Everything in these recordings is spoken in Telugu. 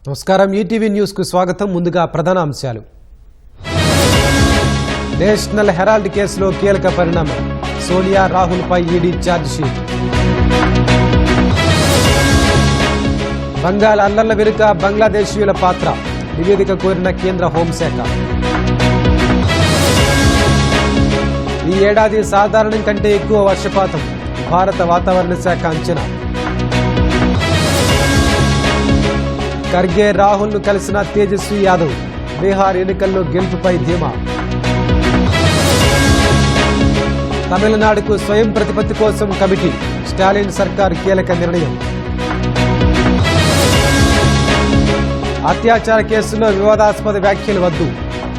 నమస్కారం ఈటీవీ న్యూస్ కు స్వాగతం ముందుగా ప్రధాన అంశాలు నేషనల్ హెరాల్డ్ కేసులో కీలక పరిణామం సోనియా రాహుల్ పై ఈడీ ఛార్జ్ షీట్ బంగాల్ అల్లర్ల వెనుక బంగ్లాదేశీయుల పాత్ర నివేదిక కోరిన కేంద్ర హోంశాఖ ఈ ఏడాది సాధారణం కంటే ఎక్కువ వర్షపాతం భారత వాతావరణ శాఖ అంచనా ఖర్గే రాహుల్ ను కలిసిన తేజస్వి యాదవ్ బీహార్ ఎన్నికల్లో గెలుపుపై ధీమా తమిళనాడుకు స్వయం ప్రతిపత్తి కోసం కమిటీ స్టాలిన్ సర్కార్ కీలక నిర్ణయం అత్యాచార కేసులో వివాదాస్పద వ్యాఖ్యలు వద్దు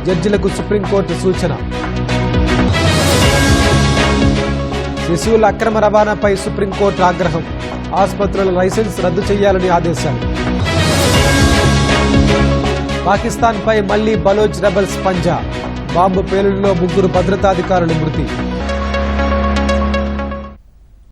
జడ్జిలకు సుప్రీంకోర్టు సూచన శిశువుల అక్రమ రవాణాపై సుప్రీంకోర్టు ఆగ్రహం ఆసుపత్రుల లైసెన్స్ రద్దు చేయాలని ఆదేశాలు పాకిస్తాన్పై మళ్లీ బలోచ్ రెబల్స్ పంజా బాంబు పేలుడులో 3 భద్రతాధికారులు మృతి